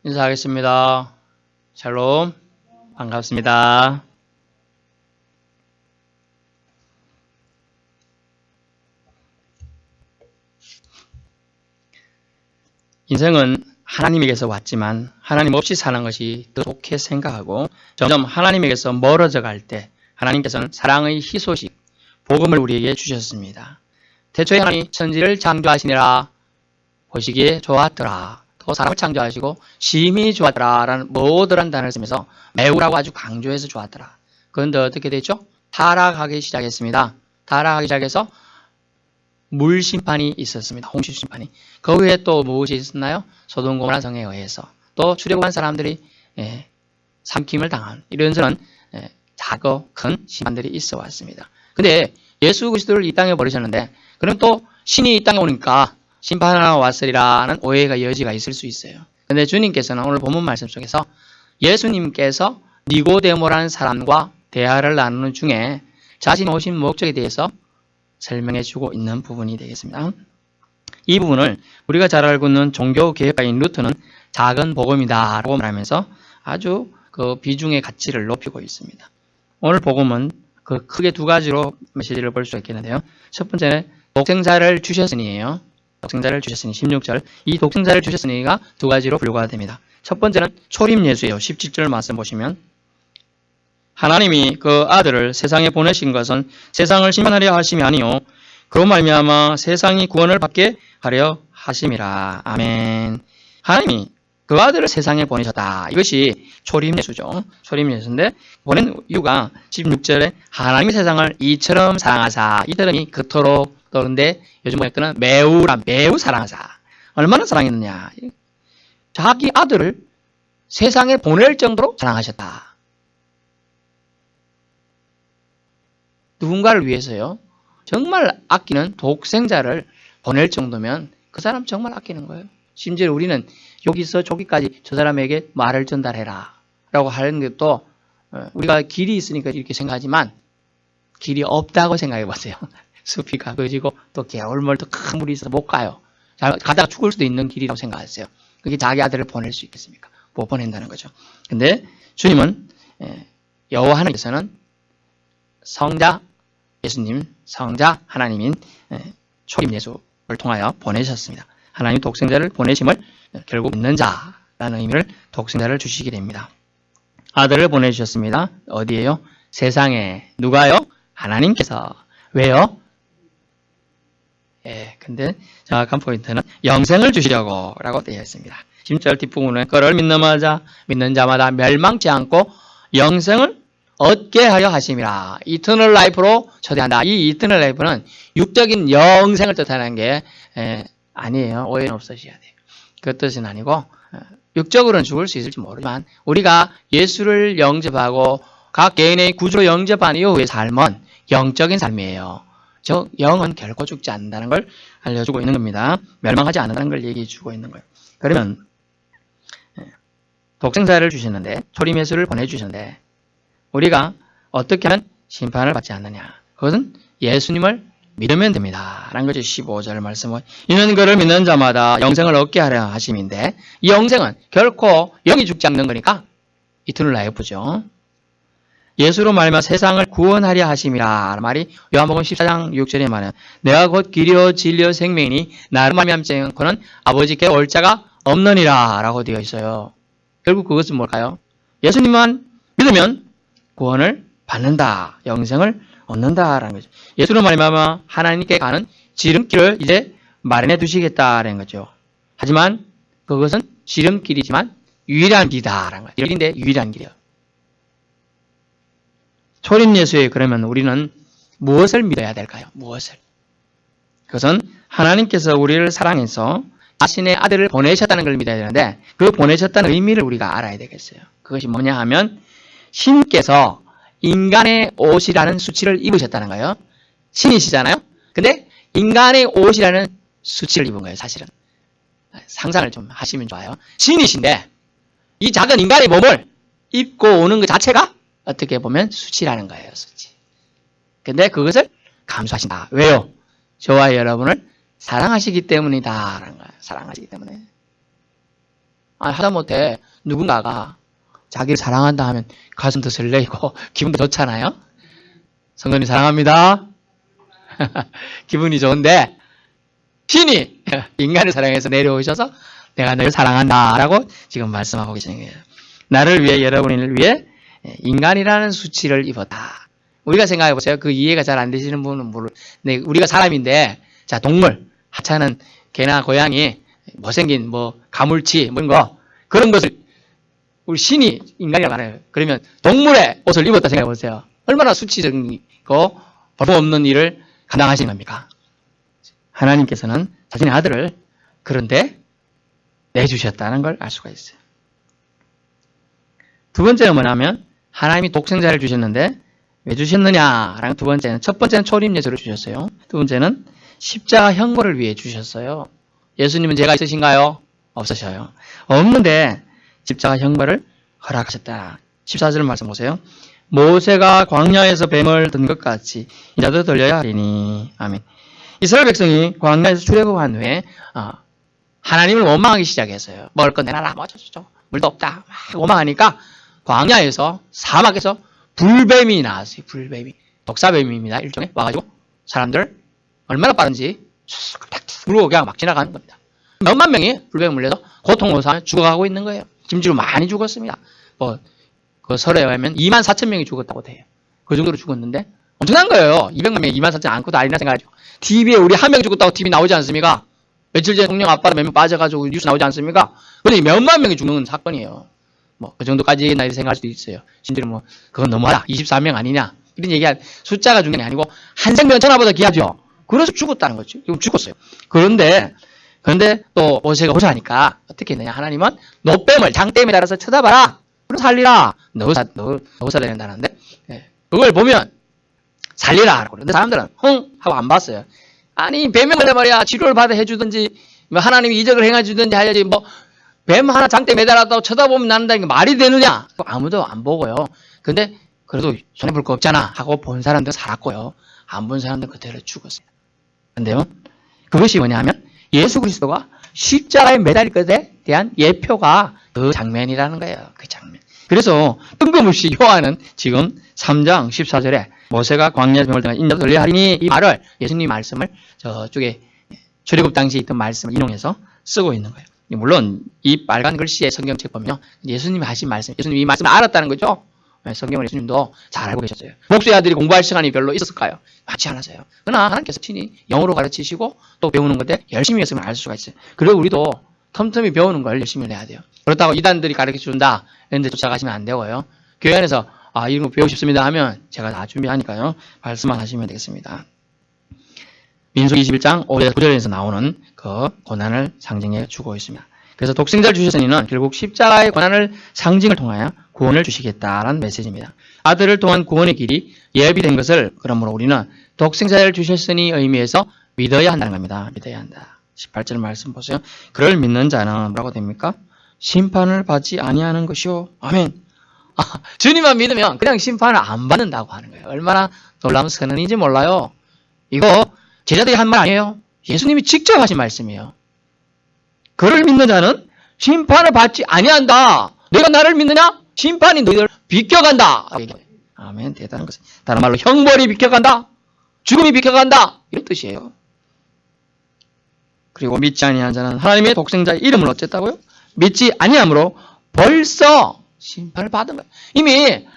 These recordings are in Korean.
인사하겠습니다. 샬롬, 반갑습니다. 인생은 하나님에게서 왔지만 하나님 없이 사는 것이 더 좋게 생각하고 점점 하나님에게서 멀어져 갈 때 하나님께서는 사랑의 희소식, 복음을 우리에게 주셨습니다. 태초에 하나님이 천지를 창조하시니라 보시기에 좋았더라. 또 사람을 창조하시고 심히 좋았더라 라는 모든 단어를 쓰면서 매우라고 아주 강조해서 좋았더라. 그런데 어떻게 됐죠? 타락하기 시작했습니다. 타락하기 시작해서 물 심판이 있었습니다. 홍수 심판이. 그 후에 또 무엇이 있었나요? 소돔 고모라 성에 의해서 또 출애굽한 사람들이 삼킴을 당한 이런 작고 큰 심판들이 있어 왔습니다. 근데 예수 그리스도를 이 땅에 버리셨는데 그럼 또 신이 이 땅에 오니까 심판하러 왔으리라는 오해가 여지가 있을 수 있어요. 근데 주님께서는 오늘 본문 말씀 속에서 예수님께서 니고데모라는 사람과 대화를 나누는 중에 자신 오신 목적에 대해서 설명해 주고 있는 부분이 되겠습니다. 이 부분을 우리가 잘 알고 있는 종교개혁가인 루터는 작은 복음이다 라고 말하면서 아주 그 비중의 가치를 높이고 있습니다. 오늘 복음은 그 크게 두 가지로 메시지를 볼 수 있겠는데요. 첫 번째는 독생자를 주셨으니예요. 독생자를 주셨으니 16절. 이 독생자를 주셨으니가 두 가지로 분류가 됩니다. 첫 번째는 초림예수예요. 17절 말씀 보시면 하나님이 그 아들을 세상에 보내신 것은 세상을 심판하려 하심이 아니요 그로 말미암아 세상이 구원을 받게 하려 하심이라. 아멘. 하나님이 그 아들을 세상에 보내셨다. 이것이 초림예수죠. 초림예수인데 보낸 이유가 16절에 하나님이 세상을 이처럼 사랑하사. 이 term이 그토록 그런데 요즘 번역들은 매우 사랑하사. 얼마나 사랑했느냐. 자기 아들을 세상에 보낼 정도로 사랑하셨다. 누군가를 위해서요. 정말 아끼는 독생자를 보낼 정도면 그 사람 정말 아끼는 거예요. 심지어 우리는 여기서 저기까지 저 사람에게 말을 전달해라 라고 하는 것도 우리가 길이 있으니까 이렇게 생각하지만 길이 없다고 생각해 보세요. 숲이 가까워지고 또 개울물 더 큰 물이 있어서 못 가요. 가다가 죽을 수도 있는 길이라고 생각하세요. 그게 자기 아들을 보낼 수 있겠습니까? 못 보낸다는 거죠. 근데 주님은 여호와 하나님께서는 성자 예수님, 성자 하나님인 초림 예수를 통하여 보내셨습니다. 하나님 독생자를 보내심을 결국 믿는 자라는 의미를 독생자를 주시게 됩니다. 아들을 보내주셨습니다. 어디에요? 세상에. 누가요? 하나님께서. 왜요? 근데 정확한 포인트는 영생을 주시려고 라고 되어 있습니다. 10절 뒷부분에 그를 믿는 자마다 멸망치 않고 영생을 얻게 하려 하심이라. 이터널 라이프로 초대한다. 이 이터널 라이프는 육적인 영생을 뜻하는 게 아니에요. 오해는 없으셔야 돼요. 그 뜻은 아니고 육적으로는 죽을 수 있을지 모르지만 우리가 예수를 영접하고 각 개인의 구주로 영접한 이후의 삶은 영적인 삶이에요. 즉 영은 결코 죽지 않는다는 걸 알려주고 있는 겁니다. 멸망하지 않는다는 걸 얘기해 주고 있는 거예요. 그러면 독생자를 주시는데 초림 예수를 보내주시는데 우리가 어떻게 하면 심판을 받지 않느냐. 그것은 예수님을 믿으면 됩니다. 라는 것이 15절 말씀은 이는 그를 믿는 자마다 영생을 얻게 하려 하심인데 이 영생은 결코 영이 죽지 않는 거니까 이터널 라이프죠. 예수로 말미암아 세상을 구원하려 하심이라 말이 요한복음 14장 6절에 말하는 내가 곧 길이요 진리요 생명이니 나를 말미암지 않고는 아버지께 올 자가 없느니라 라고 되어 있어요. 결국 그것은 뭘까요? 예수님만 믿으면 구원을 받는다. 영생을 얻는다라는 거죠. 예수로 말미암아 하나님께 가는 지름길을 이제 마련해 두시겠다라는 거죠. 하지만 그것은 지름길이지만 유일한 길이다라는 거예요. 길인데 유일한 길이에요. 초림 예수에 그러면 우리는 무엇을 믿어야 될까요? 무엇을? 그것은 하나님께서 우리를 사랑해서 자신의 아들을 보내셨다는 걸 믿어야 되는데 그 보내셨다는 의미를 우리가 알아야 되겠어요. 그것이 뭐냐 하면 신께서 인간의 옷이라는 수치를 입으셨다는 거예요. 신이시잖아요. 근데 인간의 옷이라는 수치를 입은 거예요. 사실은. 상상을 좀 하시면 좋아요. 신이신데 이 작은 인간의 몸을 입고 오는 것 자체가 어떻게 보면 수치라는 거예요. 수치. 근데 그것을 감수하신다. 왜요? 저와 여러분을 사랑하시기 때문이다. 라는 거예요. 사랑하시기 때문에. 하다못해 누군가가 자기를 사랑한다 하면 가슴도 설레이고 기분도 좋잖아요. 성도님 사랑합니다. 기분이 좋은데 신이 인간을 사랑해서 내려오셔서 내가 너를 사랑한다 라고 지금 말씀하고 계시는 거예요. 나를 위해, 여러분을 위해 인간이라는 수치를 입었다. 우리가 생각해 보세요. 그 이해가 잘 안 되시는 분은 네, 우리가 사람인데, 자, 동물, 하찮은 개나 고양이, 못생긴 가물치, 이런 거, 그런 것을 우리 신이 인간이라고 하나요? 그러면 동물의 옷을 입었다 생각해 보세요. 얼마나 수치적이고 볼품없는 일을 감당하시는 겁니까? 하나님께서는 자신의 아들을 그런데 내주셨다는 걸 알 수가 있어요. 두 번째는 뭐냐면 하나님이 독생자를 주셨는데 왜 주셨느냐라는 두 번째는, 첫 번째는 초림 예수를 주셨어요. 두 번째는 십자가 형벌을 위해 주셨어요. 예수님은 죄가 있으신가요? 없으셔요. 없는데 십자가 형벌을 허락하셨다. 14절 말씀 보세요. 모세가 광야에서 뱀을 든 것 같이 이자도 들려야 하리니. 아멘. 이스라엘 백성이 광야에서 출애굽한 후에 하나님을 원망하기 시작했어요. 먹을 거 내놔라, 뭐 어쩌죠. 물도 없다. 막 원망하니까 광야에서, 사막에서 불뱀이 나왔어요. 불뱀이. 독사뱀입니다. 일종의. 와가지고 사람들 얼마나 빠른지 물고 그냥 막 지나가는 겁니다. 몇만 명이 불뱀에 물려서 고통으로 죽어가고 있는 거예요. 심지어 많이 죽었습니다. 그 설에 의하면 24,000명이 죽었다고 돼요. 그 정도로 죽었는데 엄청난 거예요. 200만 명이 24,000명 안고도 아니나 생각하죠. TV에 우리 한 명 죽었다고 TV 나오지 않습니까? 며칠 전에 동령 아빠가 몇 명 빠져가지고 뉴스 나오지 않습니까? 근데 몇만 명이 죽는 사건이에요. 그 정도까지 나이 생각할 수도 있어요. 진짜로 그건 너무하다. 24명 아니냐. 이런 얘기할 숫자가 중요한 게 아니고 한 생명 천하보다 귀하죠. 그래서 죽었다는 거죠. 죽었어요. 그런데 또 모세가 호소하니까 어떻게 했느냐. 하나님은 노뱀을 장대에 달아서 쳐다봐라. 그럼 살리라. 너 살려야 된다는데 그걸 보면 살리라. 그런데 사람들은 하고 안 봤어요. 아니 뱀을 말이야 치료를 받아 해주든지 하나님이 이적을 행해주든지 해야지 뱀 하나 장대 매달았다고 쳐다보면 난다는 게 말이 되느냐? 아무도 안 보고요. 근데 그래도 손해볼 거 없잖아 하고 본 사람들은 살았고요. 안 본 사람들은 그대로 죽었어요. 근데요, 그것이 뭐냐면 예수 그리스도가 십자가에 매달릴 것에 대한 예표가 그 장면이라는 거예요. 그 장면. 그래서 뜬금없이 요한은 지금 3장 14절에 모세가 광야에서 뱀을 등한 인자도 들려야 하리니 이 말을 예수님 말씀을 저쪽에 출애굽 당시에 있던 말씀을 인용해서 쓰고 있는 거예요. 물론 이 빨간 글씨의 성경책 보면요, 예수님이 하신 말씀, 예수님이 이 말씀을 알았다는 거죠. 성경을 예수님도 잘 알고 계셨어요. 목수의 아들이 공부할 시간이 별로 있었을까요? 많지 않았어요. 그러나 하나님께서 친히 영어로 가르치시고 또 배우는 건데 열심히 했으면 알 수가 있어요. 그리고 우리도 틈틈이 배우는 걸 열심히 해야 돼요. 그렇다고 이단들이 가르쳐준다 이런 데 쫓아가시면 안 되고요. 교회 안에서 이런 거 배우고 싶습니다 하면 제가 다 준비하니까요. 말씀만 하시면 되겠습니다. 민수기 21장 5절 9절에서 나오는 그 고난을 상징해 주고 있습니다. 그래서 독생자를 주셨으니는 결국 십자가의 고난을 상징을 통하여 구원을 주시겠다라는 메시지입니다. 아들을 통한 구원의 길이 예비된 것을 그러므로 우리는 독생자를 주셨으니 의미에서 믿어야 한다는 겁니다. 믿어야 한다. 18절 말씀 보세요. 그를 믿는 자는 뭐라고 됩니까? 심판을 받지 아니하는 것이요. 아멘. 주님만 믿으면 그냥 심판을 안 받는다고 하는 거예요. 얼마나 놀라운 선언인지 몰라요. 이거 제자들이 한 말 아니에요. 예수님이 직접 하신 말씀이에요. 그를 믿는 자는 심판을 받지 아니한다. 내가 나를 믿느냐? 심판이 너희를 비껴간다. 아멘. 대단한 것은 다른 말로 형벌이 비껴간다. 죽음이 비껴간다. 이런 뜻이에요. 그리고 믿지 아니한 자는 하나님의 독생자의 이름을 어쨌다고요? 믿지 아니함으로 벌써 심판을 받은 거예요. 이미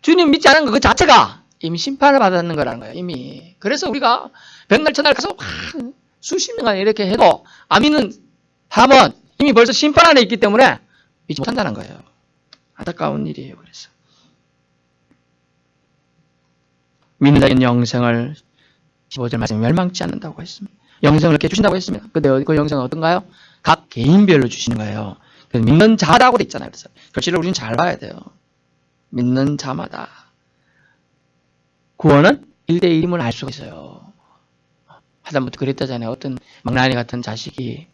주님 믿지 않은 것 자체가 이미 심판을 받았는 거라는 거예요. 이미. 그래서 우리가 백날 천날 가서 수십 년간 이렇게 해도 안 믿는 사람은 이미 벌써 심판 안에 있기 때문에 믿지 못한다는 거예요. 안타까운 일이에요. 그래서 믿는 자는 영생을 15절 말씀에 멸망치 않는다고 했습니다. 영생을 이렇게 주신다고 했습니다. 근데 그 영생은 어떤가요? 각 개인별로 주시는 거예요. 그래서 믿는 자라고 돼 있잖아요. 그래서 글씨를 우리는 잘 봐야 돼요. 믿는 자마다 구원은 1대1임을 알 수가 있어요. 하다못해 그랬다잖아요. 어떤 망나니 같은 자식이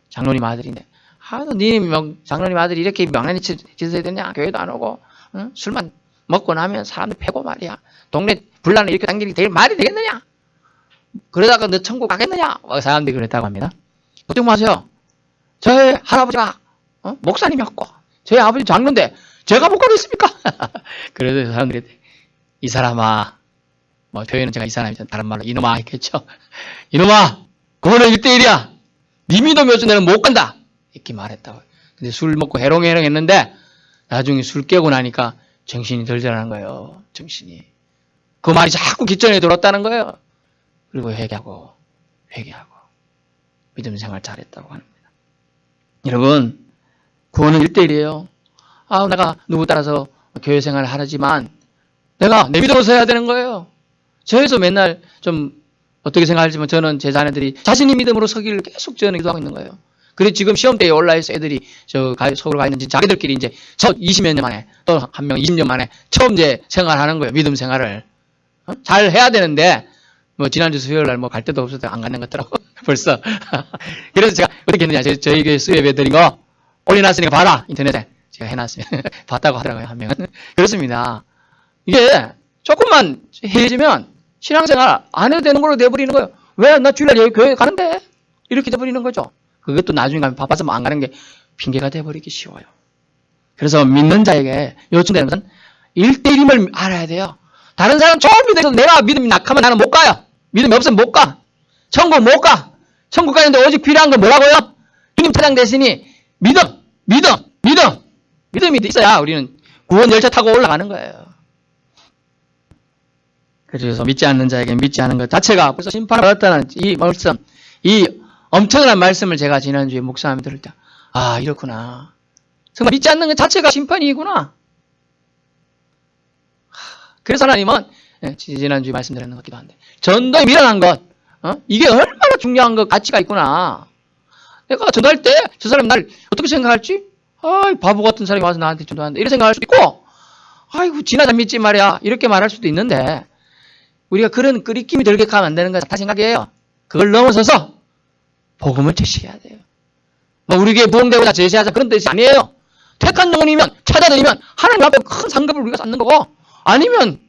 장로님 아들인데 장로님 아들이 이렇게 망나니 짓을 해야 되냐? 교회도 안 오고 술만 먹고 나면 사람들 패고 말이야. 동네 분란을 이렇게 당기는 게 말이 되겠느냐? 그러다가 너 천국 가겠느냐? 사람들이 그랬다고 합니다. 걱정 마세요. 저희 할아버지가 목사님이었고 저희 아버지 장로인데 제가 못 가겠습니까? 그래서 사람들이 이 사람아, 뭐 표현은 제가 이 사람이 다른 말로 이놈아 했겠죠. 이놈아, 그거는 1대1이야. 네 믿음이 없어 내는 못 간다. 이렇게 말했다고. 근데 술 먹고 해롱해롱 했는데 나중에 술 깨고 나니까 정신이 덜덜하는 거예요. 정신이. 그 말이 자꾸 귓전에 들었다는 거예요. 그리고 회개하고 믿음 생활 잘했다고 합니다. 여러분, 구원은 1대1이에요. 내가 누구 따라서 교회 생활을 하지만 내가 내 믿음으로 해야 되는 거예요. 저에서 맨날 좀 어떻게 생각하지만 저는 제 자녀들이 자신이 믿음으로 서기를 계속 저는 기도하고 있는 거예요. 그래서 지금 시험대에 올라있어 애들이 서울 가 있는지 자기들끼리 이제 첫 20몇 년 만에 또 한 명 20년 만에 처음 이제 생활하는 거예요. 믿음 생활을. 잘 해야 되는데 뭐 지난주 수요일 날 뭐 갈 데도 없어서 안 가는 것 같더라고. 벌써. 그래서 제가 어떻게 했느냐. 저희 교회 수요 예배 드린 거 올려놨으니까 봐라. 인터넷에. 제가 해놨어요. 봤다고 하더라고요. 한 명은. 그렇습니다. 이게 조금만 해지면 신앙생활 안 해도 되는 걸로 돼버리는 거예요. 왜? 나 주일날 여기 교회 가는데? 이렇게 돼버리는 거죠. 그것도 나중에 가면 바빠서 안 가는 게 핑계가 돼버리기 쉬워요. 그래서 믿는 자에게 요청되는 것은 1대1임을 알아야 돼요. 다른 사람 좋은 믿음에서 내가 믿음이 약하면 나는 못 가요. 믿음이 없으면 못 가. 천국 못 가. 천국 가는데 오직 필요한 건 뭐라고요? 주님 차량 대신이 믿음이 있어야 우리는 구원 열차 타고 올라가는 거예요. 그래서 믿지 않는 자에게 믿지 않은 것 자체가 벌써 심판을 받았다는 이 말씀, 이 엄청난 말씀을 제가 지난주에 목사님이 들을 때, 이렇구나. 정말 믿지 않는 것 자체가 심판이구나. 그래서 하나님은, 지난주에 말씀드렸는 것 같기도 한데, 전도에 미련한 것, 이게 얼마나 중요한 것, 가치가 있구나. 내가 전도할 때, 저 사람이 날 어떻게 생각할지? 바보 같은 사람이 와서 나한테 전도하는데, 이렇게 생각할 수도 있고, 아이고, 지나다 믿지 말이야. 이렇게 말할 수도 있는데, 우리가 그런 끄리낌이 들게 가면 안 되는 거 다 생각해요. 그걸 넘어서서 복음을 제시해야 돼요. 뭐 우리 교회 부흥되고자 제시하자 그런 뜻이 아니에요. 택한 영혼이면 찾아들이면 하나님 앞에 큰 상급을 우리가 쌓는 거고 아니면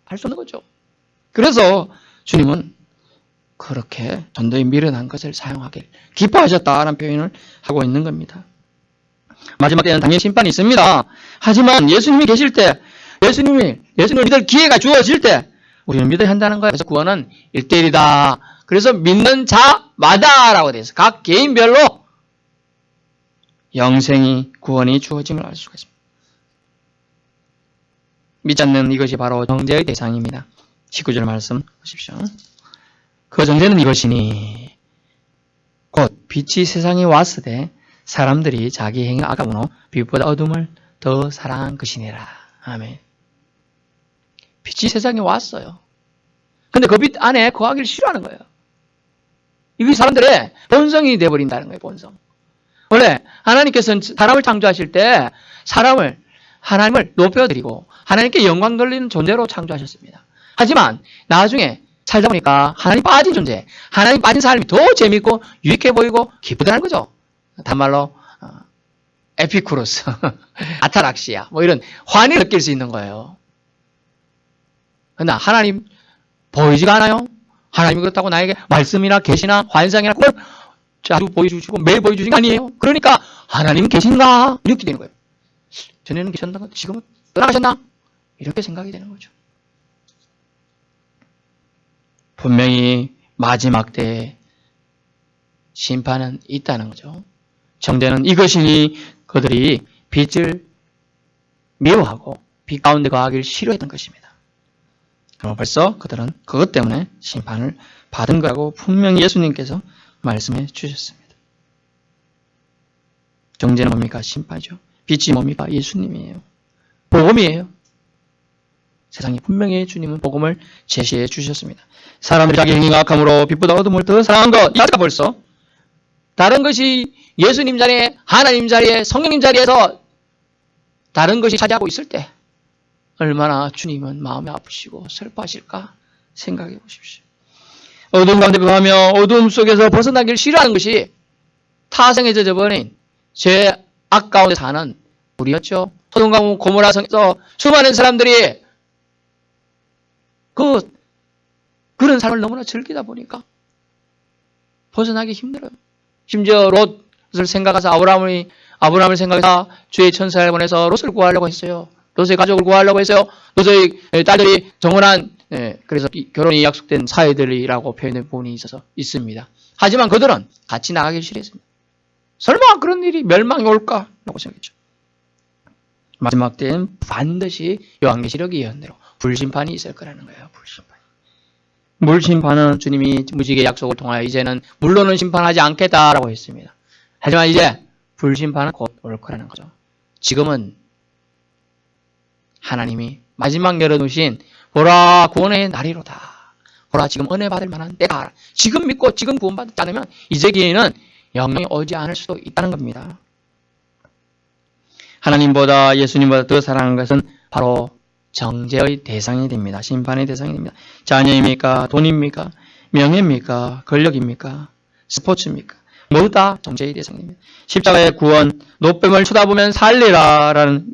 할 수 없는 거죠. 그래서 주님은 그렇게 전도에 미련한 것을 사용하길 기뻐하셨다라는 표현을 하고 있는 겁니다. 마지막 때는 당연히 심판이 있습니다. 하지만 예수님이 계실 때 예수님을 믿을 기회가 주어질 때 우리는 믿어야 한다는 거예요. 그래서 구원은 1대1이다. 그래서 믿는 자마다라고 되어 있어요. 각 개인별로 영생이 구원이 주어짐을 알 수가 있습니다. 믿지 않는 이것이 바로 정죄의 대상입니다. 19절 말씀 보십시오. 그 정죄는 이것이니 곧 빛이 세상에 왔으되 사람들이 자기 행위 아까우노 빛보다 어둠을 더 사랑한 것이니라. 아멘. 빛이 세상에 왔어요. 근데 그 빛 안에 거하기를 싫어하는 거예요. 이게 사람들의 본성이 되어버린다는 거예요. 본성. 원래 하나님께서는 사람을 창조하실 때 하나님을 높여드리고 하나님께 영광 돌리는 존재로 창조하셨습니다. 하지만 나중에 살다 보니까 하나님 빠진 존재, 하나님 빠진 삶이 더 재밌고 유익해 보이고 기쁘다는 거죠. 단말로 에피쿠로스, 아타락시아 뭐 이런 환희를 느낄 수 있는 거예요. 그러나 하나님 보이지가 않아요. 하나님이 그렇다고 나에게 말씀이나 계시나 환상이나 그걸 자주 보여주시고 매일 보여주신 게 아니에요. 그러니까 하나님 계신가? 이렇게 되는 거예요. 전에는 계셨다가 지금은 떠나가셨나? 이렇게 생각이 되는 거죠. 분명히 마지막 때에 심판은 있다는 거죠. 정죄는 이것이니 그들이 빛을 미워하고 빛 가운데 거하기를 싫어했던 것입니다. 그럼 벌써 그들은 그것 때문에 심판을 받은 거라고 분명히 예수님께서 말씀해 주셨습니다. 정죄는 뭡니까? 심판이죠. 빛이 뭡니까? 예수님이에요. 복음이에요. 세상에 분명히 주님은 복음을 제시해 주셨습니다. 사람들이 자기 행위가 악함으로 빛보다 어둠을 더 사랑한 것, 이 자체가 벌써 다른 것이 예수님 자리에, 하나님 자리에, 성령님 자리에서 다른 것이 차지하고 있을 때 얼마나 주님은 마음이 아프시고 슬퍼하실까 생각해 보십시오. 어두운 가운데 거하며 어두움 속에서 벗어나기를 싫어하는 것이 타성에 젖어버린 죄 악 가운데 사는 우리였죠. 소돔과 고모라 성에서 수많은 사람들이 그런 삶을 너무나 즐기다 보니까 벗어나기 힘들어요. 심지어 롯을 생각해서 아브라함을 생각해서 주의 천사를 보내서 롯을 구하려고 했어요. 롯의 가족을 구하려고 했어요. 롯의 딸들이 정혼한 그래서 결혼이 약속된 사회들이라고 표현된 부분이 있습니다. 하지만 그들은 같이 나가기 싫어했습니다. 설마 그런 일이 멸망이 올까? 라고 생각했죠. 마지막 때는 반드시 요한계시록 예언대로 불심판이 있을 거라는 거예요. 불심판. 물심판은 주님이 무지개 약속을 통하여 이제는 물로는 심판하지 않겠다라고 했습니다. 하지만 이제 불심판은 곧 올 거라는 거죠. 지금은 하나님이 마지막 열어두신 보라 구원의 날이로다. 보라 지금 은혜 받을 만한 때가 지금 믿고 지금 구원받지 않으면 이제 기회는 영영이 오지 않을 수도 있다는 겁니다. 하나님보다 예수님보다 더 사랑하는 것은 바로 정죄의 대상이 됩니다. 심판의 대상이 됩니다. 자녀입니까? 돈입니까? 명예입니까? 권력입니까? 스포츠입니까? 모두 다 정죄의 대상입니다. 십자가의 구원, 노뱀을 쳐다보면 살리라 라는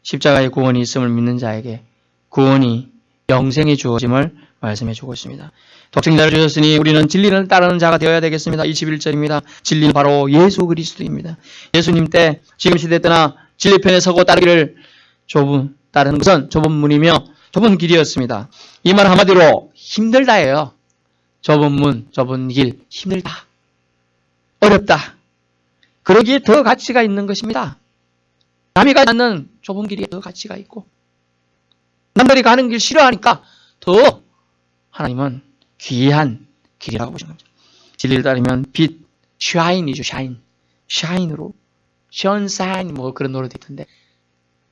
십자가의 구원이 있음을 믿는 자에게 구원이 영생이 주어짐을 말씀해 주고 있습니다. 독생자를 주셨으니 우리는 진리를 따르는 자가 되어야 되겠습니다. 21절입니다. 진리는 바로 예수 그리스도입니다. 예수님 때 지금 시대 때나 진리편에 서고 따르기를 따르는 것은 좁은 문이며 좁은 길이었습니다. 이 말 한마디로 힘들다예요. 좁은 문, 좁은 길, 힘들다. 어렵다. 그러기에 더 가치가 있는 것입니다. 남이 가지 않는 좁은 길이 더 가치가 있고 남들이 가는 길 싫어하니까 더 하나님은 귀한 길이라고 보시는 거죠. 진리를 따르면 빛, 샤인이죠. 샤인으로 션사인 뭐 그런 노래도 있던데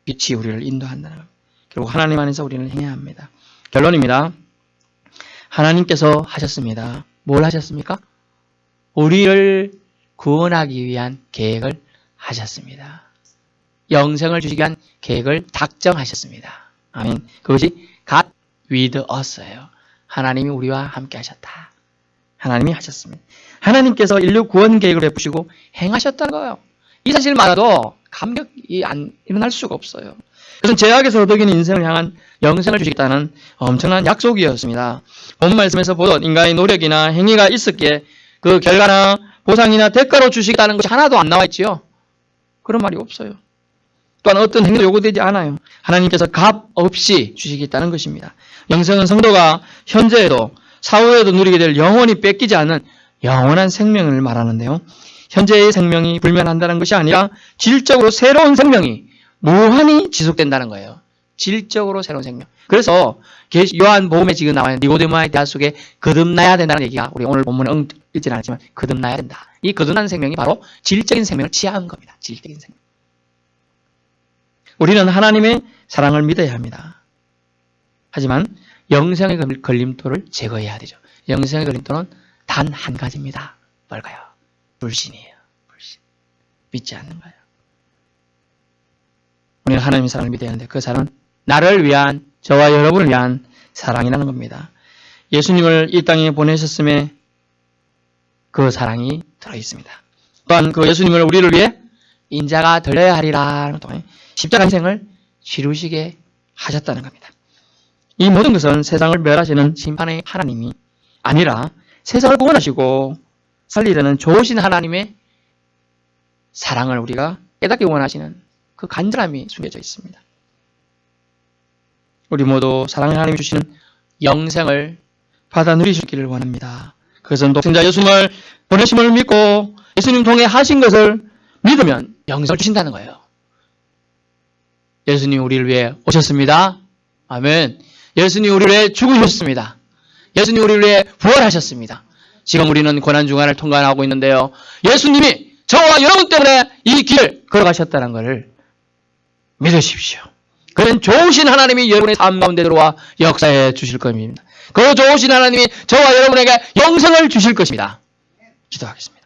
빛이 우리를 인도한다는 겁니다. 결국 하나님 안에서 우리는 행해야 합니다. 결론입니다. 하나님께서 하셨습니다. 뭘 하셨습니까? 우리를 구원하기 위한 계획을 하셨습니다. 영생을 주시기 위한 계획을 작정하셨습니다. 아멘. 그것이 God with us예요. 하나님이 우리와 함께 하셨다. 하나님이 하셨습니다. 하나님께서 인류 구원 계획을 베푸시고 행하셨다는 거예요. 이 사실만으로도 감격이 일어날 수가 없어요. 그것은 죄악에서 얻어기는 인생을 향한 영생을 주시겠다는 엄청난 약속이었습니다. 본 말씀에서 보던 인간의 노력이나 행위가 있었기에 그 결과나 보상이나 대가로 주시겠다는 것이 하나도 안 나와 있지요. 그런 말이 없어요. 또한 어떤 행위도 요구되지 않아요. 하나님께서 값 없이 주시겠다는 것입니다. 영생은 성도가 현재에도 사후에도 누리게 될 영원히 뺏기지 않는 영원한 생명을 말하는데요. 현재의 생명이 불면한다는 것이 아니라 질적으로 새로운 생명이 무한히 지속된다는 거예요. 질적으로 새로운 생명. 그래서 요한복음에 지금 나와요. 니고데모의 대화 속에 거듭나야 된다는 얘기가 우리 오늘 본문에 읽지는 않았지만 거듭나야 된다. 이 거듭난 생명이 바로 질적인 생명을 취하는 겁니다. 질적인 생명. 우리는 하나님의 사랑을 믿어야 합니다. 하지만 영생의 걸림돌을 제거해야 되죠. 영생의 걸림돌은 단 한 가지입니다. 뭘까요? 불신이에요. 불신. 믿지 않는 거예요. 우리는 하나님의 사랑을 믿어야 하는데 그 사랑은 나를 위한, 저와 여러분을 위한 사랑이라는 겁니다. 예수님을 이 땅에 보내셨음에 그 사랑이 들어있습니다. 또한 그 예수님을 우리를 위해 인자가 들려야 하리라 동안 십자가 인생을 치루시게 하셨다는 겁니다. 이 모든 것은 세상을 멸하시는 심판의 하나님이 아니라 세상을 구원하시고 살리려는 좋으신 하나님의 사랑을 우리가 깨닫기 원하시는 그 간절함이 숨겨져 있습니다. 우리 모두 사랑의 하나님이 주시는 영생을 받아 누리시기를 원합니다. 그것은 독생자 예수님을 보내심을 믿고 예수님 통해 하신 것을 믿으면 영생을 주신다는 거예요. 예수님 우리를 위해 오셨습니다. 아멘. 예수님 우리를 위해 죽으셨습니다. 예수님 우리를 위해 부활하셨습니다. 지금 우리는 고난중간을 통과하고 있는데요. 예수님이 저와 여러분 때문에 이 길 걸어가셨다는 것을 믿으십시오. 그는 좋으신 하나님이 여러분의 삶 가운데 들어와 역사해 주실 겁니다. 그 좋으신 하나님이 저와 여러분에게 영생을 주실 것입니다. 기도하겠습니다.